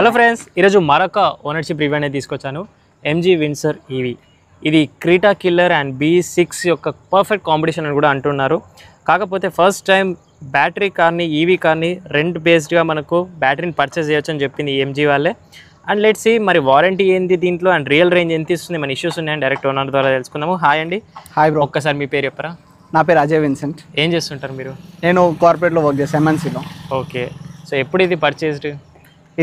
Hello friends, ఈరోజు మరొక ownership review అనేది తీసుకొచ్చాను. MG Windsor EV. ఇది క్రీటా కిల్లర్ అండ్ B6 యొక్క పర్ఫెక్ట్ కాంపిటీషన్ అని కూడా అంటున్నారు. కాకపోతే ఫస్ట్ టైం బ్యాటరీ కార్ని, ఈవీ కార్ని రెంట్ బేస్డ్గా మనకు బ్యాటరీని పర్చేస్ చేయొచ్చు అని చెప్పింది ఎంజీ వాళ్ళే. అండ్ లెట్స్ సీ మరి వారంటీ ఏంది దీంట్లో అండ్ రియల్ రేంజ్ ఎంత ఇస్తుంది, మన ఇష్యూస్ ఉన్నాయని డైరెక్ట్ ఓనర్ ద్వారా తెలుసుకుందాము. హాయ్ అండి. Hi bro. ఒక్కసారి మీ పేరు చెప్పరా? నా పేరు అజయ్ విన్సెంట్. ఏం చేస్తుంటారు మీరు? నేను కార్పొరేట్లో వర్క్ చేస్తాను, MNCలో. ఓకే, సో ఎప్పుడు ఇది పర్చేస్డ్?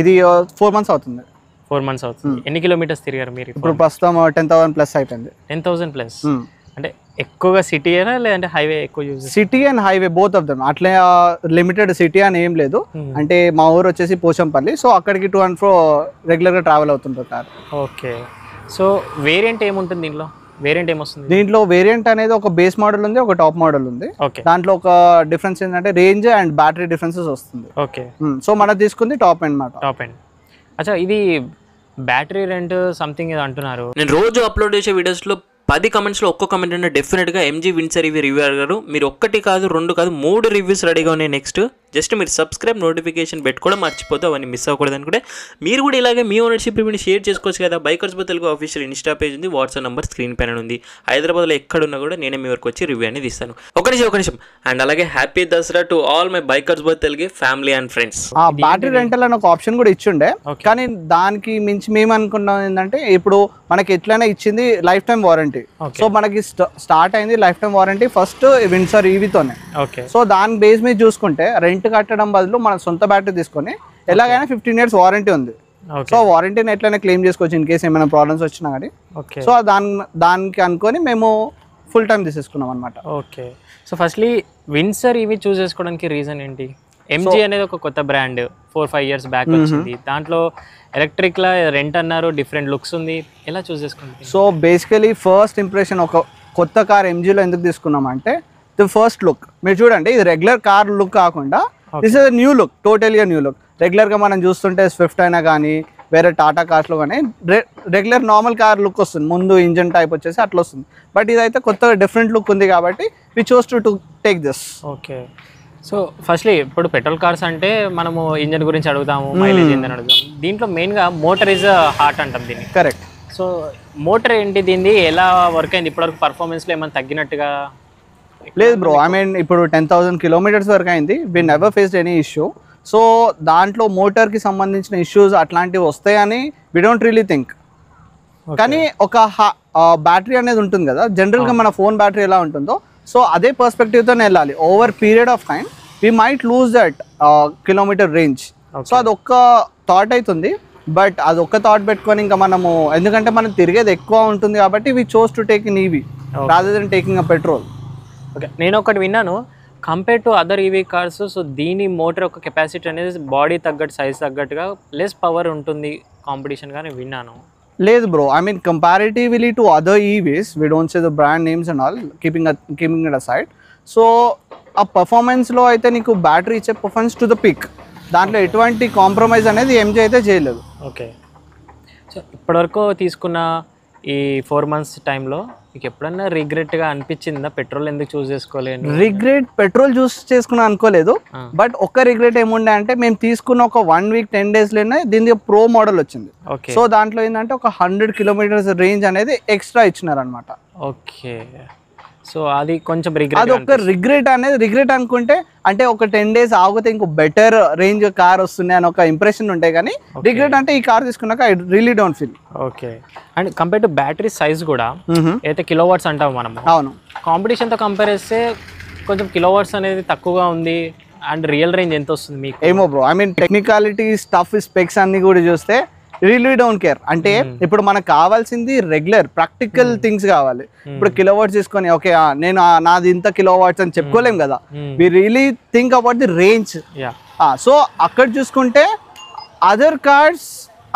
ఇది 4 months అవుతుంది. 4 months అవుతుంది. ఎన్ని కిలోమీటర్స్ తిరిగారు మీరు? ఇప్పుడు ప్రస్తుతం 10,000 ప్లస్ అయిపోయింది. 10,000 ప్లస్. అంటే ఎక్కువగా సిటీ అయినా లేదంటే హైవే ఎక్కువ use? City and highway both of them. అట్లా లిమిటెడ్ సిటీ అని ఏం లేదు. అంటే మా ఊరు వచ్చేసి పోచంపల్లి, సో అక్కడికి 2 and 4 రెగ్యులర్గా ట్రావెల్ అవుతుంటారు కార్. ఓకే, సో వేరియంట్ ఏముంటుంది దీంట్లో? వేరియంట్ ఏమొస్తుంది దీంట్లో? వేరియంట్ అనేది ఒక బేస్ మోడల్ ఉంది, ఒక టాప్ మోడల్ ఉంది. ఓకే, దాంట్లో ఒక డిఫరెన్స్ ఏంటంటే రేంజ్ అండ్ బ్యాటరీ డిఫరెన్సెస్ వస్తుంది. ఓకే, సో మనం తీసుకుంది టాప్ ఎండ్ మాట. Top end. అచ్చా, ఇది బ్యాటరీ రెంట్ సంథింగ్ ఏదో అంటున్నారు. నేను రోజు అప్లోడ్ చేసే వీడియోస్లో 10 కమెంట్స్లో ఒక్క కమెంట్ అంటే డెఫినెట్గా ఎంజీ విన్సర్ ఈవీ రివ్యూ అడిగారు. మీరు 1 కాదు 2 కాదు 3 రివ్యూస్ రెడీగా ఉన్నాయి. నెక్స్ట్ జస్ట్ మీరు సబ్స్క్రైబ్, నోటిఫికేషన్ పెట్టుకోవడం మర్చిపోతే అవన్నీ మిస్ అవ్వకూడదు అనుకుంటే మీరు కూడా ఇలాగే మీ ఓనర్షిప్ రివ్యూని షేర్ చేసుకోవచ్చు కదా. Bikers by Telugu official Insta page ఉంది, వాట్సాప్ నెంబర్ స్క్రీన్ పైన ఉంది. హైదరాబాద్లో ఎక్కడున్నా కూడా నేనే మీ వరకు వచ్చి రివ్యూ అనేది ఇస్తాను. ఒక నిమిషం. అండ్ అలాగే happy Dasara to all my bikers by Telugu family and friends. Battery rental అని ఒక ఆప్షన్ కూడా ఇచ్చిండే, కానీ దానికి మించి మేము అనుకున్నాం ఏంటంటే ఇప్పుడు మనకి ఎట్లయినా ఇచ్చింది లైఫ్ టైం వారంటీ. సో మనకి స్టార్ట్ అయింది lifetime warranty first Windsor ఈవీతోనే. ఓకే, సో దాని బేస్ మీద చూసుకుంటే రెంట్ కట్టడం బదులు మన సొంత బ్యాటరీ తీసుకొని ఎలాగైనా 15 years వారంటీ ఉంది. సో వారంటీని ఎట్లయినా క్లెయిమ్ చేసుకోవచ్చు ఇన్ కేసు ఏమైనా ప్రాబ్లమ్స్ వచ్చినా కానీ. సో దానికి అనుకొని మేము ఫుల్ టైం తీసేసుకున్నాం అనమాట. Okay, so firstly Windsor EV choose చేసుకోవడానికి రీజన్ ఏంటి? ఎంజీ అనేది ఒక కొత్త బ్రాండ్ 4-5 years బ్యాక్ వచ్చింది. దాంట్లో ఎలక్ట్రిక్లా రెంట్ అన్నారు, డిఫరెంట్ లుక్స్ ఉంది. ఎలా చూస్ చేసుకుంటారు? సో బేసికలీ ఫస్ట్ ఇంప్రెషన్ ఒక కొత్త కార్ ఎంజీలో ఎందుకు తీసుకున్నామంటే ది ఫస్ట్ లుక్. మీరు చూడండి, ఇది రెగ్యులర్ కార్ లుక్ కాకుండా దిస్ ఇస్ న్యూ లుక్, టోటల్గా న్యూ లుక్. రెగ్యులర్గా మనం చూస్తుంటే స్విఫ్ట్ అయినా కానీ వేరే టాటా కార్స్లో కానీ రెగ్యులర్ నార్మల్ కార్ లుక్ వస్తుంది, ముందు ఇంజన్ టైప్ వచ్చేసి అట్లా వస్తుంది. బట్ ఇదైతే కొత్తగా డిఫరెంట్ లుక్ ఉంది కాబట్టి we chose to take this. Okay, so firstly ఇప్పుడు పెట్రోల్ కార్స్ అంటే మనము ఇంజన్ గురించి అడుగుతాము, మైలేజ్ ఏందని అడుగుతాము. దీంట్లో మెయిన్గా మోటార్ ఈజ్ హార్ట్ అంటాం దీన్ని. కరెక్ట్. సో మోటార్ ఏంటి, దీన్ని ఎలా వర్క్ అయింది ఇప్పటివరకు? పర్ఫార్మెన్స్లో ఏమైనా తగ్గినట్టుగా? లేదు బ్రో, ఐ మీన్ ఇప్పుడు 10,000 kilometers వరకు అయింది. We never faced any issue. So దాంట్లో మోటార్కి సంబంధించిన ఇష్యూస్ అట్లాంటివి వస్తాయని వి డోంట్ రియలీ థింక్. కానీ ఒక బ్యాటరీ అనేది ఉంటుంది కదా, జనరల్గా మన ఫోన్ బ్యాటరీ ఎలా ఉంటుందో సో అదే పర్స్పెక్టివ్తోనే వెళ్ళాలి. Over period of time we might lose that kilometre range. So అదొక్క థాట్ అవుతుంది. బట్ అదొక్క థాట్ పెట్టుకొని ఇంకా మనము, ఎందుకంటే మనం తిరిగేది ఎక్కువ ఉంటుంది కాబట్టి we chose to take in EV rather than taking a petrol. Okay, నేను ఒకటి విన్నాను, compare to other EV cars so దీని మోటార్ యొక్క కెపాసిటీ అనేది బాడీ తగ్గట్టు, సైజ్ తగ్గట్టుగా లెస్ పవర్ ఉంటుంది కాంపిటీషన్ గా విన్నాను. లేదు bro, I mean comparatively to other EVs, we don't say the brand names and all, keeping it aside. So ఆ పర్ఫార్మెన్స్లో అయితే నీకు బ్యాటరీ ఇచ్చే పర్ఫార్మెన్స్ టు ద పిక్, దాంట్లో ఎటువంటి కాంప్రమైజ్ అనేది ఎంజీ అయితే చేయలేదు. ఓకే, సో ఇప్పటివరకు తీసుకున్న ఈ 4 months టైంలో మీకు ఎప్పుడన్నా రిగ్రెట్గా అనిపించిందా పెట్రోల్ ఎందుకు చూస్ చేసుకోలేదు? రిగ్రెట్ పెట్రోల్ చూస్ చేసుకున్నా అనుకోలేదు. బట్ ఒక్క రిగ్రెట్ ఏముండే అంటే మేము తీసుకున్న ఒక 1 week 10 daysలోనే దీని ప్రో మోడల్ వచ్చింది. సో దాంట్లో ఏంటంటే ఒక 100 kilometers రేంజ్ అనేది ఎక్స్ట్రా ఇచ్చినారనమాట. ఓకే, సో అది కొంచెం రిగ్రెట్. అది ఒక రిగ్రెట్ అనుకుంటే అంటే ఒక 10 days ఆగితే ఇంకో బెటర్ రేంజ్ కార్ వస్తుంది అని ఒక ఇంప్రెషన్ ఉంటాయి. కానీ రిగ్రెట్ అంటే ఈ కార్ తీసుకున్నాక I really don't feel. Okay, and compare to battery size కూడా అయితే కిలోవాట్స్ అంటాం మనము. అవును, కాంపిటీషన్తో కంపేర్ చేస్తే కొంచెం కిలోవాట్స్ అనేది తక్కువగా ఉంది. అండ్ రియల్ రేంజ్ ఎంత వస్తుంది మీకు? ఏమో bro, I mean technicality stuff specs అన్ని కూడా చూస్తే రియల్లీ డోంట్ కేర్. అంటే ఇప్పుడు మనకు కావాల్సింది రెగ్యులర్ ప్రాక్టికల్ థింగ్స్ కావాలి. ఇప్పుడు కిలోవాట్స్ తీసుకొని ఓకే నేను నాది ఇంత కిలోవాట్స్ అని చెప్పుకోలేం కదా. We really think about the range. So అక్కడ చూసుకుంటే అదర్ కార్స్,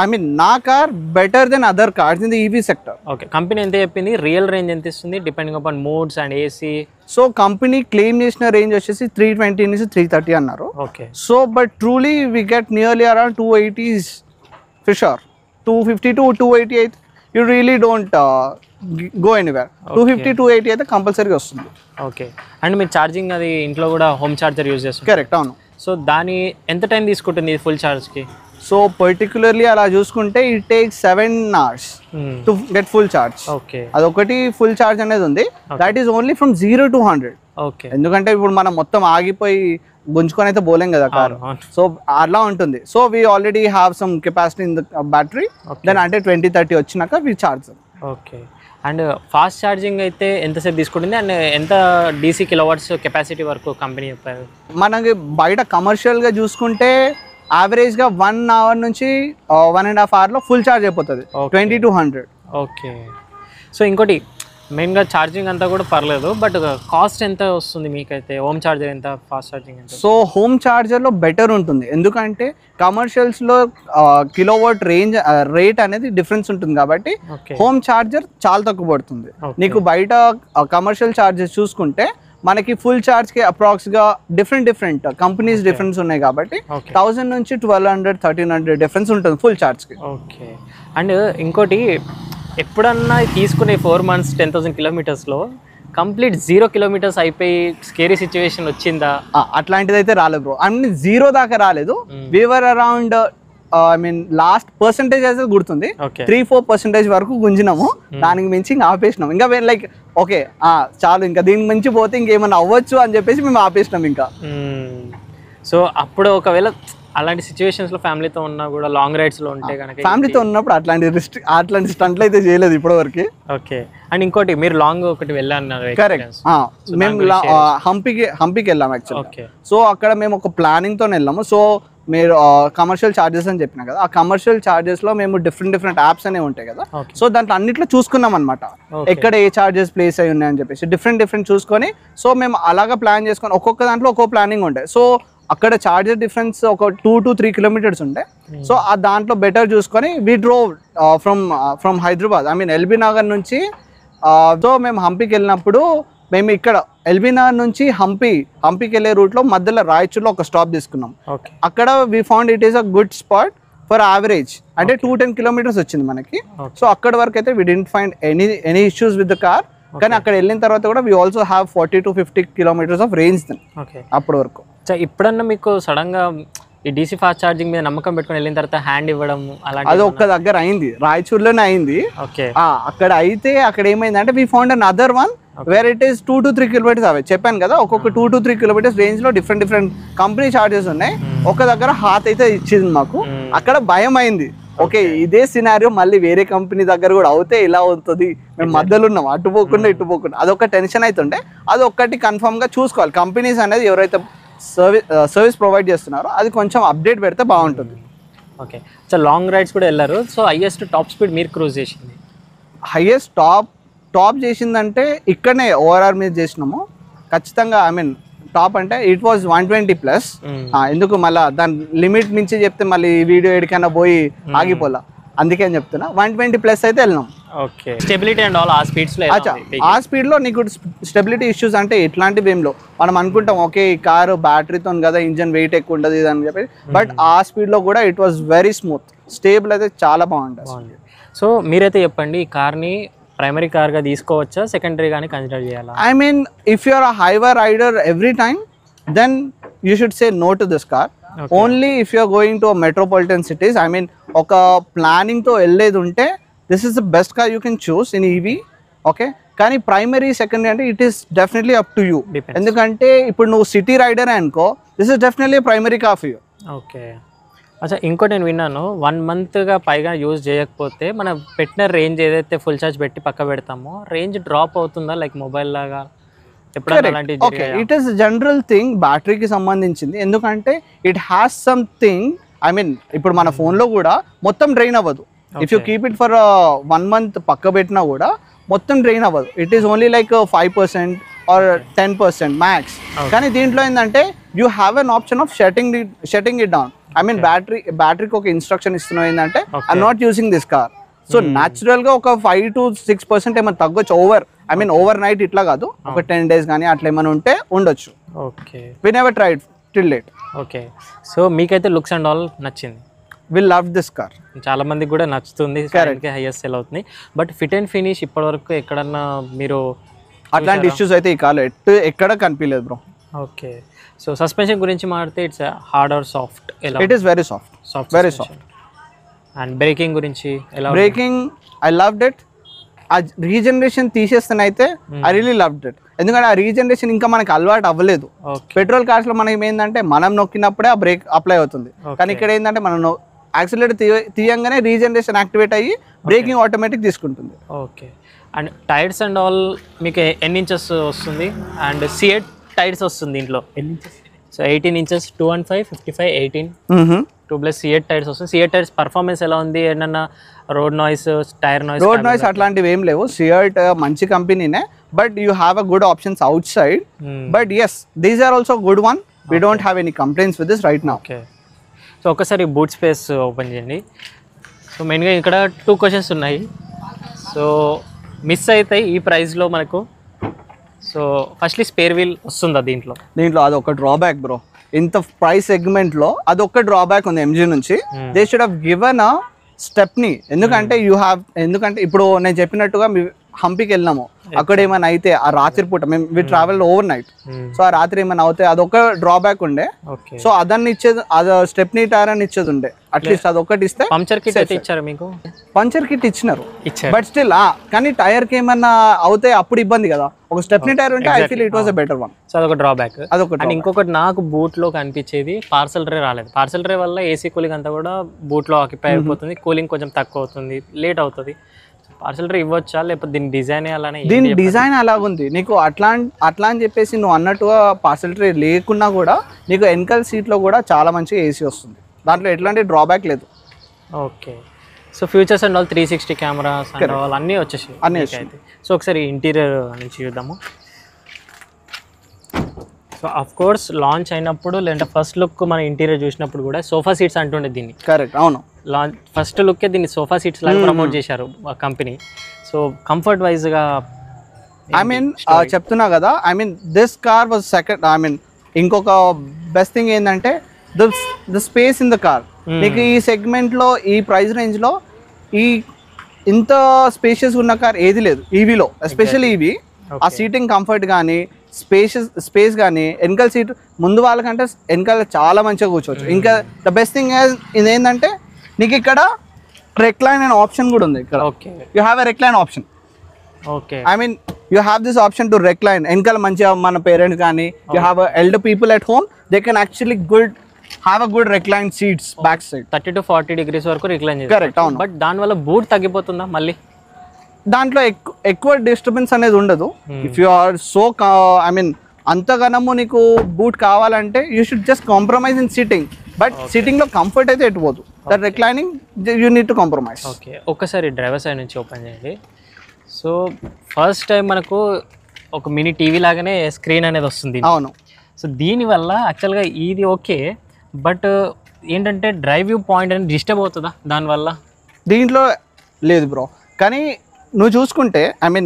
ఐ మీన్ నా car better then other cars in the EV sector. Okay, company ఎంత చెప్పింది? రియల్ రేంజ్ ఎంత ఇస్తుంది depending upon modes and AC? So company claim చేసిన range వచ్చేసి 320 నుంచి 330 అన్నారు. Okay, so but truly we get nearly around 280s for sure. 250 to 288 you really don't go anywhere. 250 280 అయితే కంపల్సరీగా వస్తుంది. ఓకే, అండ్ మీరు ఛార్జింగ్ అది ఇంట్లో కూడా హోమ్ ఛార్జర్ యూజ్ చేస్తారు? కరెక్ట్, అవును. సో దాని ఎంత టైం తీసుకుంటుంది ఫుల్ ఛార్జ్కి? సో పర్టికులర్లీ అలా చూసుకుంటే it takes 7 hours to get full charge. Okay, అదొకటి ఫుల్ ఛార్జ్ అనేది ఉంది. That is only from 0 to 100. Okay, ఎందుకంటే ఇప్పుడు మనం మొత్తం ఆగిపోయి గుంజుకొని అయితే పోలేం కదా కారు. సో అలా ఉంటుంది. So we already have some capacity in the battery. Then అంటే 20-30 వచ్చినాక we charge. Okay. And fast charging అయితే ఎంతసేపు తీసుకుంటుంది అండ్ ఎంత DC కిలోవాట్స్ కెపాసిటీ వరకు కంపెనీ చెప్పారు? మనకి బయట కమర్షియల్గా చూసుకుంటే యావరేజ్గా 1 hour నుంచి 1.5 hourలో ఫుల్ ఛార్జ్ అయిపోతుంది, 20 to 100. ఓకే. సో ఇంకోటి మెయిన్గా ఛార్జింగ్ అంతా కూడా పర్లేదు, బట్ కాస్ట్ ఎంత వస్తుంది మీకైతే? హోమ్ ఛార్జర్ ఎంత, ఫాస్ట్ ఛార్జింగ్ ఎంత? సో హోమ్ ఛార్జర్లో బెటర్ ఉంటుంది, ఎందుకంటే కమర్షియల్స్లో కిలోవాట్ రేట్ అనేది డిఫరెన్స్ ఉంటుంది కాబట్టి హోమ్ ఛార్జర్ చాలా తక్కువ పడుతుంది. నీకు బయట కమర్షియల్ ఛార్జెస్ చూసుకుంటే మనకి ఫుల్ ఛార్జ్కి అప్రాక్స్గా డిఫరెంట్ కంపెనీస్ డిఫరెన్స్ ఉన్నాయి కాబట్టి 1000 నుంచి 1200, 1300 డిఫరెన్స్ ఉంటుంది ఫుల్ ఛార్జ్కి. ఓకే. అండ్ ఇంకోటి, ఎప్పుడన్నా తీసుకునే 4 months 10,000 kilometers కంప్లీట్ 0 kilometers అయిపోయి స్కేరీ సిచ్యువేషన్ వచ్చిందా? అట్లాంటిది అయితే రాలేదు బ్రో. ఐ మీన్ 0 దాకా రాలేదు. We were around I mean last percentage అయితే గుర్తుంది, 3-4% వరకు గుంజినాము. దానికి మించి ఇంకా ఆపేసినాం. ఇంకా లైక్ ఓకే చాలు, ఇంకా దీనికి మించి పోతే ఇంకేమన్నా అవ్వచ్చు అని చెప్పేసి మేము ఆపేసినాం ఇంకా. సో అప్పుడు ఒకవేళ అలాంటి సిచ్యువేషన్స్లో ఫ్యామిలీతో ఉన్నా కూడా లాంగ్ రైడ్స్లో ఉంటే కనుక, ఫ్యామిలీతో ఉన్నప్పుడు అట్లాంటి స్టంట్లు అయితే చేయలేదు ఇప్పటి వరకు. ఓకే. అండ్ ఇంకోటి, మీరు లాంగ్ ఒకటి వెళ్ళారు. కరెక్ట్. మేము హంపీకి వెళ్ళాం యాక్చువల్లీ. ఓకే. సో అక్కడ మేము ఒక ప్లానింగ్తో వెళ్ళాము. సో మీరు కమర్షియల్ ఛార్జెస్ అని చెప్పినా కదా, ఆ కమర్షియల్ ఛార్జెస్లో మేము డిఫరెంట్ యాప్స్ అనేవి ఉంటాయి కదా. సో దాంట్లో అన్నిట్లో చూసుకున్నాం అనమాట, ఎక్కడ ఏ ఛార్జెస్ ప్లేస్ అయి ఉన్నాయని చెప్పేసి డిఫరెంట్ చూసుకొని. సో మేము అలాగా ప్లాన్ చేసుకొని ఒక్కొక్క దాంట్లో ఒక్కో ప్లానింగ్ ఉంటాయి. సో అక్కడ ఛార్జెస్ డిఫరెన్స్ ఒక 2 to 3 kilometers ఉంటాయి. సో ఆ దాంట్లో బెటర్ చూసుకొని we drove from Hyderabad, I mean LB Nagar నుంచి. సో మేము హంపీకి వెళ్ళినప్పుడు మేము ఇక్కడ ఎల్బీ నగర్ నుంచి హంపీకి వెళ్ళే రూట్లో మధ్యలో రాయచూర్లో ఒక స్టాప్ తీసుకున్నాం. అక్కడ we found it is a good spot for average, అంటే 210 kilometers వచ్చింది మనకి. సో అక్కడ వరకు అయితే we didn't find any issues with the car. కానీ అక్కడ వెళ్ళిన తర్వాత కూడా we also have 40 to 50 kilometers of range అప్పటి వరకు. ఇప్పుడన్నా మీకు సడన్గా ఈ DC ఫాస్ట్ ఛార్జింగ్ మీద నమ్మకం పెట్టుకుని వెళ్ళిన తర్వాత హ్యాండ్ ఇవ్వడం అలాంటి అది ఒక్క దగ్గర అయింది, రాయచూర్లోనే అయింది. ఓకే. అక్కడ అయితే అక్కడ ఏమైందంటే we found an other one wear it is 2 to 3 kilometers అవే. చెప్పాను కదా, ఒక్కొక్క 2 to 3 kilometers రేంజ్ లో డిఫరెంట్ కంపెనీ ఛార్జెస్ ఉన్నాయి. ఒక దగ్గర హాత్ అయితే ఇచ్చింది మాకు, అక్కడ భయం అయింది. ఓకే, ఇదే సినారియో మళ్ళీ వేరే కంపెనీ దగ్గర కూడా అవుతే ఇలా అవుతుంది, మేము మధ్యలో ఉన్నాం, అటు పోకుండా ఇటు పోకుండా, అదొక టెన్షన్ అవుతుండే. అది ఒక్కటి కన్ఫర్మ్ గా చూసుకోవాలి. కంపెనీస్ అనేది ఎవరైతే సర్వీస్ ప్రొవైడ్ చేస్తున్నారో అది కొంచెం అప్డేట్ పెడితే బాగుంటుంది. ఓకే. సో లాంగ్ రైడ్స్ కూడా వెళ్ళారు. సో హైయెస్ట్ టాప్ స్పీడ్ మీరు క్రూజ్ చేసింది? హైయెస్ట్ టాప్ చేసిందంటే ఇక్కడనే ఓఆర్ఆర్ మీద చేసినాము ఖచ్చితంగా. ఐ మీన్ టాప్ అంటే ఇట్ వాజ్ 120+. ఎందుకు మళ్ళీ దాని లిమిట్ మించి చెప్తే మళ్ళీ వీడియో ఎడికైనా పోయి ఆగిపోలా, అందుకే అని చెప్తున్నా. 120+ అయితే వెళ్ళినాం. ఓకే. స్టెబిలిటీ అండ్ ఆల్ ఆ స్పీడ్స్లో? ఆ స్పీడ్లో నీకు స్టెబిలిటీ ఇష్యూస్ అంటే ఇట్లాంటివి ఏం లేవు. మనం అనుకుంటాం ఓకే ఈ కారు బ్యాటరీతో కదా, ఇంజన్ వెయిట్ ఎక్కువ ఉండదు ఇది అని చెప్పి, బట్ ఆ స్పీడ్లో కూడా it was very smooth, stable అయితే చాలా బాగుంటుంది. సో మీరైతే చెప్పండి, ఈ కార్ని ప్రైమరీ కార్గా తీసుకోవచ్చా, సెకండరీగానే కన్సిడర్ చేయాలా? I mean if you are a highway rider every time then you should say no to this car. Only if you are going to metropolitan cities, I mean ఒక ప్లానింగ్తో వెళ్ళేది ఉంటే this is the best car you can choose in EV. Okay, కానీ primary secondary అంటే it is definitely up to you. ఎందుకంటే ఇప్పుడు నువ్వు city rider అనుకో, this is definitely primary car for you. Okay. అచ్చా, ఇంకోటి నేను విన్నాను, 1 monthగా పైగా యూజ్ చేయకపోతే మనం పెట్టిన రేంజ్ ఏదైతే ఫుల్ ఛార్జ్ పెట్టి పక్క పెడతామో రేంజ్ డ్రాప్ అవుతుందా, లైక్ మొబైల్ లాగా? Okay, it is general thing బ్యాటరీకి సంబంధించింది. ఎందుకంటే it has something, I mean ఇప్పుడు మన ఫోన్లో కూడా మొత్తం డ్రైన్ అవ్వదు. If you keep it for 1 month పక్క పెట్టినా కూడా మొత్తం డ్రైన్ అవ్వదు. It is only like 5% or 10% max. కానీ దీంట్లో ఏంటంటే you have an option of shutting it down. I mean బ్యాటరీకి ఒక ఇన్స్ట్రక్షన్ ఇస్తున్నావు ఏంటంటే I'm not using this car. So న్యాచురల్గా ఒక 5 to 6% ఏమైనా తగ్గొచ్చు. ఓవర్ నైట్ ఇట్లా కాదు, ఒక 10 days కానీ అట్లా ఏమైనా ఉంటే ఉండొచ్చు. Okay. We never tried till late. Okay. So మీకైతే లుక్స్ అండ్ ఆల్ నచ్చింది? We love this car. చాలా మందికి కూడా నచ్చుతుంది, హైయెస్ట్ సెల్ అవుతుంది. బట్ ఫిట్ అండ్ ఫినిష్ ఇప్పటివరకు ఎక్కడన్నా మీరు అట్లాంటి ఇష్యూస్ అయితే ఈ కార్లో ఎక్కడ కనిపించలేదు బ్రో. ఓకే. సో సస్పెన్షన్ గురించి మాట్లాడితే ఇట్స్ హార్డ్ ఆర్ సాఫ్ట్ ఎలా? It is very soft, very soft. And braking గురించి ఎలా? Braking I loved it. ఆ రీజనరేషన్ తీసేస్తేనైతే ఐ రియలీ లవ్డ్ ఇట్. ఎందుకంటే ఆ రీజనరేషన్ ఇంకా మనకి అలవాటు అవ్వలేదు. పెట్రోల్ కార్స్ లో మనకి ఏంటంటే మనం నొక్కినప్పుడే ఆ బ్రేక్ అప్లై అవుతుంది, కానీ ఇక్కడ ఏంటంటే మనం యాక్సిలేటర్ తీయంగానే రీజనరేషన్ యాక్టివేట్ అయ్యి బ్రేకింగ్ ఆటోమేటిక్ తీసుకుంటుంది. Okay. And tyres and all మీకు ఎన్ని ఇంచెస్ వస్తుంది? అండ్ C8 టైర్స్ వస్తుంది దీంట్లో ఎన్ని inches? So 18 inches, 215, 55, 18, 2+ C8 tyres వస్తుంది. C8 టైర్స్ పర్ఫార్మెన్స్ ఎలా ఉంది? ఏమన్నా road noise, tyre noise? Road noise అట్లాంటివి ఏం లేవు. సియట్ మంచి కంపెనీనే, but you have a good options outside. But yes, these are also good one. We don't have any complaints with this right now. Okay. So ఒకసారి boot space open చేయండి. So మెయిన్గా ఇక్కడ 2 questions ఉన్నాయి. So miss అవుతాయి ఈ ప్రైస్లో మనకు. So firstly spare wheel వస్తుందా దీంట్లో? అదొక డ్రాబ్యాక్ బ్రో. ఇంత ప్రైస్ సెగ్మెంట్లో అదొక డ్రాబ్యాక్ ఉంది ఎంజీ నుంచి. They should have given a stepney. ఎందుకంటే ఇప్పుడు నేను చెప్పినట్టుగా హంపీకి వెళ్ళినాము, అక్కడ ఏమైనా అయితే ఆ రాత్రి పూట మేము ట్రావెల్ ఓవర్ నైట్, సో ఆ రాత్రి ఏమైనా అవుతే అదొక డ్రాబ్యాక్ ఉండే. సో అదన్ని ఇచ్చేది, అది స్టెప్నీ టైర్ అని ఇచ్చేది ఉండే. అట్లీస్ట్ అదొకటి ఇస్తే. పంచర్ కిట్ అయితే ఇచ్చారు మీకు? పంచర్ కిట్ ఇచ్చినారు, బట్ స్టిల్ కానీ టైర్ కి ఏమన్నా అవుతే అప్పుడు ఇబ్బంది కదా. ఒక స్టెప్నీ టైర్ ఉంటే I feel it was a better one. So అదొక డ్రాబ్యాక్. అండ్ ఇంకొకటి నాకు బూట్ లో కనిపించేది పార్సల్ ట్రే రాలేదు. పార్సల్ ట్రే వల్ల ఏసీ కూలింగ్ అంతా కూడా బూట్ లో ఆక్యుపై అయిపోతుంది, కూలింగ్ కొంచెం తక్కువ అవుతుంది, లేట్ అవుతుంది. పార్సల్ ట్రే ఇవ్వచ్చా, లేకపోతే దీని డిజైన్ అలానే? దీని డిజైన్ అలాగుంది నీకు. అట్లా అని చెప్పేసి నువ్వు అన్నట్టుగా పార్సల్ ట్రే లేకున్నా కూడా నీకు వెనకాల సీట్లో కూడా చాలా మంచిగా ఏసీ వస్తుంది. దాంట్లో ఎట్లాంటి డ్రాబ్యాక్ లేదు. Okay. So futures and all 360 cameras and all అన్నీ వచ్చేసాయి అయితే. సో ఒకసారి ఇంటీరియర్ నుంచి చూద్దాము. సో అఫ్ కోర్స్ లాంచ్ అయినప్పుడు లేదంటే ఫస్ట్ లుక్ మన ఇంటీరియర్ చూసినప్పుడు కూడా సోఫా సీట్స్ అంటుండే దీన్ని. కరెక్ట్, అవును. ఫస్ట్ లుక్కే దీన్ని సోఫా సీట్స్ లాగా ప్రమోట్ చేశారు కంపెనీ. సో కంఫర్ట్ వైజ్గా చెప్తున్నా కదా, దిస్ కార్ వాజ్ సెకండ్. ఇంకొక బెస్ట్ థింగ్ ఏంటంటే the space in the car. నీకు ఈ సెగ్మెంట్లో, ఈ ప్రైస్ రేంజ్లో ఇంత స్పేషియస్ ఉన్న కార్ ఏది లేదు ఈవీలో, ఎస్పెషల్లీ ఈవీ. ఆ సీటింగ్ కంఫర్ట్ కానీ స్పేస్ కానీ, వెనకాల సీట్ ముందు వాళ్ళకంటే వెనకాల చాలా మంచిగా కూర్చోవచ్చు. ఇంకా ద బెస్ట్ థింగ్ ఇది ఏంటంటే నీకు ఇక్కడ రెక్లైన్ అనే ఆప్షన్ కూడా ఉంది ఇక్కడ. You have a recline option. Okay. You have this option to recline. వెనకాల మంచిగా మన పేరెంట్స్ కానీ, you have elder people at home, they can actually have a good recline seats back side. 30 to 40 degrees వరకు recline చేస్తారు. Correct, అవును. But దానివల్ల boot తగ్గిపోతుందా మళ్ళీ? దాంట్లో ఎక్కువ డిస్టర్బెన్స్ అనేది ఉండదు. ఇఫ్ యు ఆర్ సో అంతగానము నీకు బూట్ కావాలంటే you should just compromise in sitting. But sitting లో కంఫర్ట్ అయితే ఎటుపోదు. That reclining you need to compromise. Okay. ఒక్కసారి డ్రైవర్ సైడ్ నుంచి ఓపెన్ చేయండి. సో ఫస్ట్ టైం మనకు ఒక మినీ టీవీ లాగానే స్క్రీన్ అనేది వస్తుంది. అవును. సో దీనివల్ల యాక్చువల్గా ఇది ఓకే, బట్ ఏంటంటే డ్రైవ్ వ్యూ పాయింట్ అనేది డిస్టర్బ్ అవుతుందా దానివల్ల? దీంట్లో లేదు బ్రో. కానీ నువ్వు చూసుకుంటే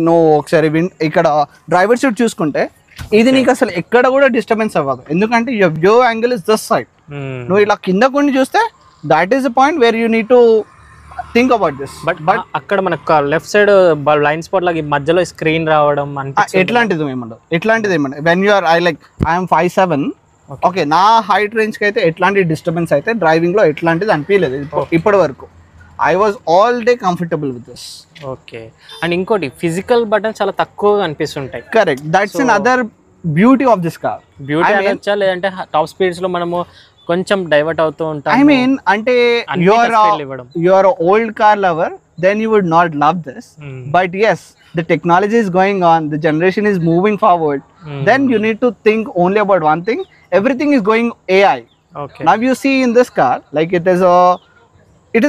నువ్వు ఒకసారి ఇక్కడ డ్రైవర్ సీట్ చూసుకుంటే ఇది నీకు అసలు ఎక్కడ కూడా డిస్టర్బెన్స్ అవ్వదు. ఎందుకంటే your view angle is this side. నువ్వు ఇలా కింద కొన్ని చూస్తే that is the point where you need to think about this. But అక్కడ మనకు లెఫ్ట్ సైడ్ బ్లైండ్ స్పాట్ లాగా మధ్యలో స్క్రీన్ రావడం ఎట్లాంటిది ఏమండదు. When you are I'm 5'7", okay, నా హైట్ రేంజ్కి అయితే ఎట్లాంటి డిస్టర్బెన్స్ అయితే డ్రైవింగ్లో ఎట్లాంటిది అనిపించలేదు ఇప్పటి వరకు. I was all day comfortable with this. Okay. And ఇంకోటి ఫిజికల్ బటన్ చాలా తక్కువగా అనిపిస్తుంటాయి. Correct, that's an other beauty of this car. Beauty అనొచ్చా, లేదంటే టాప్ స్పీడ్స్ లో మనము కొంచెం డైవర్ట్ అవుతూ ఉంటాం. అంటే your old car lover, then you would not love this. But yes, the technology is going on, the generation is moving forward. Then you need to think only about one thing. Everything is going AI. Okay. Now you see in this car, like it is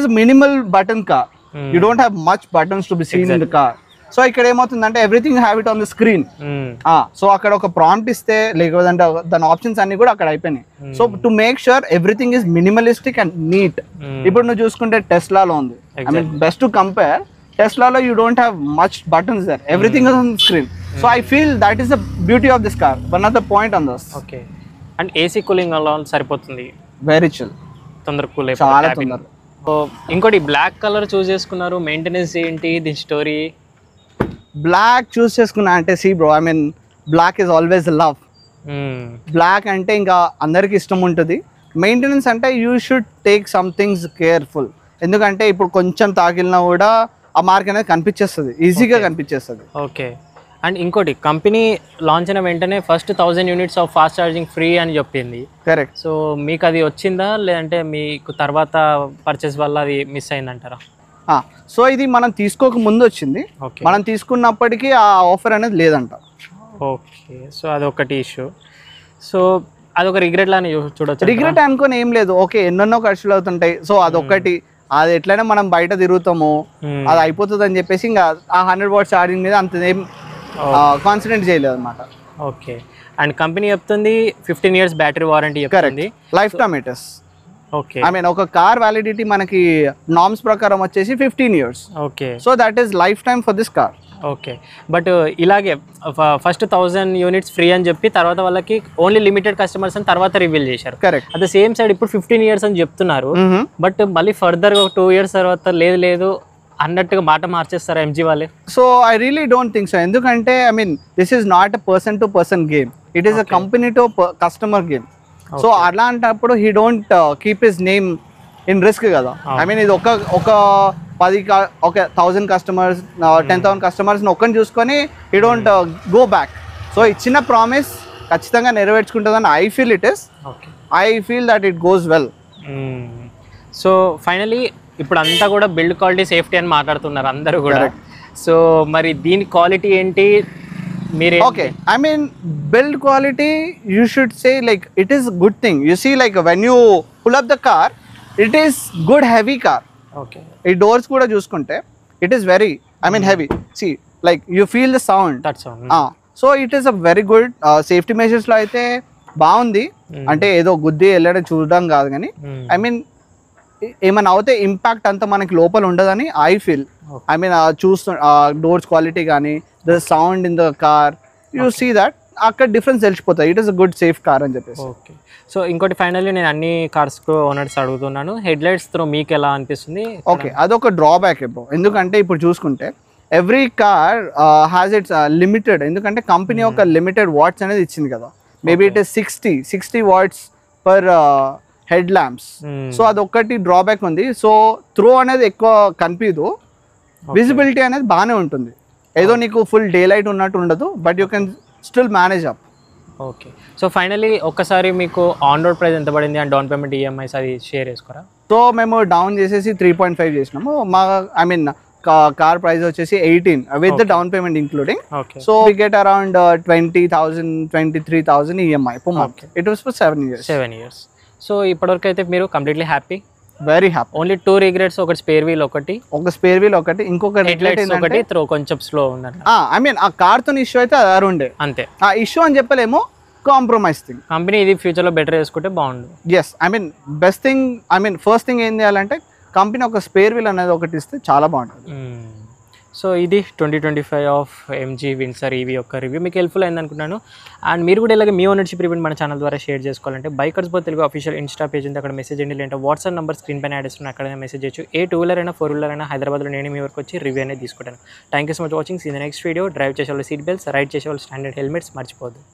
a minimal button car. You don't have much buttons to be seen in the car. So ఇక్కడ ఏమవుతుందంటే everything have it on the screen. So అక్కడ ఒక prompt ఇస్తే లేకపోతే దాని options అన్ని కూడా అక్కడ అయిపోయినాయి. So to make sure everything is minimalistic and neat. ఇప్పుడు నువ్వు చూసుకుంటే టెస్లాలో ఉంది. బెస్ట్ టు కంపేర్, టెస్లాలో you don't have much buttons there, everything is on screen. So I feel that is the beauty of this car, one of the point on this. Okay. And AC cooling అలా సరిపోతుంది, very chill, తొందర cool అయిపోతుంది, చాలా తొందర. So ఇంకోటి black colour చూస్ చేసుకున్నారు, maintenance ఏంటి దీని స్టోరీ? బ్లాక్ చూస్ చేసుకున్నా అంటే see bro, black is always love. Black అంటే ఇంకా అందరికి ఇష్టం ఉంటుంది. మెయింటెనెన్స్ అంటే you should take some things careful, ఎందుకంటే ఇప్పుడు కొంచెం తాకిలినా కూడా ఆ మార్క్ అనేది కనిపించేస్తుంది, ఈజీగా కనిపించేస్తుంది. ఓకే. అండ్ ఇంకోటి, కంపెనీ లాంచ్ అయిన వెంటనే first 1000 units of fast charging free అని చెప్పింది. కరెక్ట్. సో మీకు అది వచ్చిందా, లేదంటే మీకు తర్వాత పర్చేస్ వల్ల అది మిస్ అయిందంటారా? సో ఇది మనం తీసుకోక ముందు వచ్చింది, మనం తీసుకున్నప్పటికీ ఆ ఆఫర్ అనేది లేదంట. ఓకే. సో అదొకటి ఇష్యూ. సో అదొక రిగ్రెట్ లానే చూడొచ్చు. రిగ్రెట్ అనుకొని ఏం లేదు, ఓకే ఎన్నెన్నో ఖర్చులు అవుతుంటాయి, సో అదొకటి, అది ఎట్లయినా మనం బయట తిరుగుతాము, అది అయిపోతుంది అని చెప్పేసి ఇంకా ఆ 100 వాట్ ఛార్జింగ్ మీద అంత ఏం కాన్సన్ట్రేట్ చేయలేదు అనమాట. ఓకే. అండ్ కంపెనీ చెప్తుంది 15 years బ్యాటరీ వారంటీ చెప్తుంది. Life time it is. Okay. I mean ఒక కార్ వ్యాలిడిటీ మనకి నార్మ్స్ ప్రకారం వచ్చేసి 15 years. Okay. So that is life time for this car. Okay. But ఇలాగే ఫస్ట్ 1000 యూనిట్స్ ఫ్రీ అని చెప్పి తర్వాత వాళ్ళకి ఓన్లీ లిమిటెడ్ కస్టమర్స్ అని తర్వాత రివీల్ చేశారు. Correct. At the same side ఇప్పుడు 15 years అని చెప్తున్నారు, బట్ మళ్ళీ ఫర్దర్ 2 years తర్వాత లేదు అన్నట్టుగా మాట మార్చేస్తారు ఎంజీ వాళ్ళే. So I really don't think so, ఎందుకంటే I mean this is not a person to person game, it is a company to customer game. So అలాంటప్పుడు he don't keep his name in risk కదా. I mean ఇది ఒక 1000 customers 10,000 customers ఒక్కని చూసుకొని he don't go back. So ఇచ్చిన promise ఖచ్చితంగా నెరవేర్చుకుంటుందని I feel it is. I feel that it goes well. So finally ఇప్పుడు అంతా కూడా బిల్డ్ క్వాలిటీ సేఫ్టీ అని మాట్లాడుతున్నారు అందరూ కూడా. సో మరి దీని క్వాలిటీ ఏంటి మీరే? Okay, I mean build quality you should say like it is good thing. You see like when you pull up the car it is good heavy car. Okay. ఈ doors కూడా చూసుకుంటే it is very I mean heavy. See like you feel the sound. So it is a very good. Safety మెజర్స్లో అయితే బాగుంది, అంటే ఏదో గుద్ది వెళ్ళడం చూడడం కాదు కానీ ఐ మీన్ ఏమైనా అవుతే ఇంపాక్ట్ అంతా మనకి లోపల ఉండదని ఐ ఫీల్. ఐ మీన్ చూస్తు డోర్స్ క్వాలిటీ కానీ the sound in the car you see that అక్కడ డిఫరెన్స్ తెలిసిపోతాయి. It is a good safe car అని చెప్పేసి. ఓకే. సో ఇంకోటి ఫైనల్లీ నేను అన్ని కార్స్ ఓనర్స్ అడుగుతున్నాను, హెడ్ లైట్స్ తో మీకు ఎలా అనిపిస్తుంది? ఓకే, అదొక డ్రాబ్యాక్ బ్రో, ఎందుకంటే ఇప్పుడు చూసుకుంటే every car has its limited, ఎందుకంటే కంపెనీ ఒక లిమిటెడ్ వాట్స్ అనేది ఇచ్చింది కదా. Maybe it is 60 watts per head lamps. So అదొక్కటి డ్రాబ్యాక్ ఉంది. సో త్రో అనేది ఎక్కువ కనిపించదు, విజిబిలిటీ అనేది బాగానే ఉంటుంది, ఏదో నీకు ఫుల్ డే లైట్ ఉన్నట్టు ఉండదు, but you can still manage up. Okay. So finally ఒక్కసారి మీకు ఆన్ రోడ్ ప్రైస్ ఎంత పడింది అండ్ డౌన్ పేమెంట్ ఈఎంఐస్ అది షేర్ చేసుకోరా? సో మేము డౌన్ చేసేసి 3.5 చేసినాము. మా ఐ మీన్ కార్ ప్రైస్ వచ్చేసి 18 with the down payment including. So we get around 20,000 23,000 EMI per month. It was for 7 years. So ఇప్పటివరకు అయితే మీరు completely happy? Very happy. Only 2 regrets, ఒకటి స్పేర్ వీల్ ఒకటి, ఇంకొక హెడ్లైట్స్ ఒకటి త్రో కొంచెం slow ఉందంట. ఐ మీన్ ఆ కార్ తో ఇష్యూ అయితే అది ఉండే, అంతే. ఆ ఇష్యూ అని చెప్పలేము, కాంప్రమైజ్ థింగ్. కంపెనీ ఇది ఫ్యూచర్ లో బెటర్ చేసుకుంటే బాగుండు. Yes, I mean best thing, I mean first thing ఏం చేయాలంటే కంపెనీ ఒక స్పేర్ వీల్ అనేది ఒకటి ఇస్తే చాలా బాగుంటుంది. సో ఇది 2025 ఆఫ్ ఎంజీ విన్సర్ ఈవీ యొక్క రివ్యూ. మీకు హెల్ప్ఫుల్ అయింది అనుకున్నాను. అండ్ మీరు కూడా ఇలాగే మీ ఓనర్షిప్ రివ్యూ మన ఛానల్ ద్వారా షేర్ చేసుకోవాలంటే బైకర్స్ బో తెలుగు అఫీషియల్ ఇన్స్టా పేజ్ ఉంది, అక్కడ మెసేజ్ చేయండి. లేదంటే వాట్సాప్ నెంబర్ స్క్రీన్ పైన యాడ్ చేస్తున్నా, అక్కడైనా మెసేజ్ చేయొచ్చు. ఏ 2-wheeler అయినా 4-wheeler అయినా హైదరాబాద్లో నేను మీ వరకు వచ్చి రివ్యూ అనేది తీసుకుంటాను. Thank you so much watching. See the next video. Drive చేసే వాళ్ళు సీట్ బెల్ట్స్, రైడ్ చేసే వాళ్ళు స్టాండర్డ్ హెల్మెట్స్ మర్చిపోద్దు.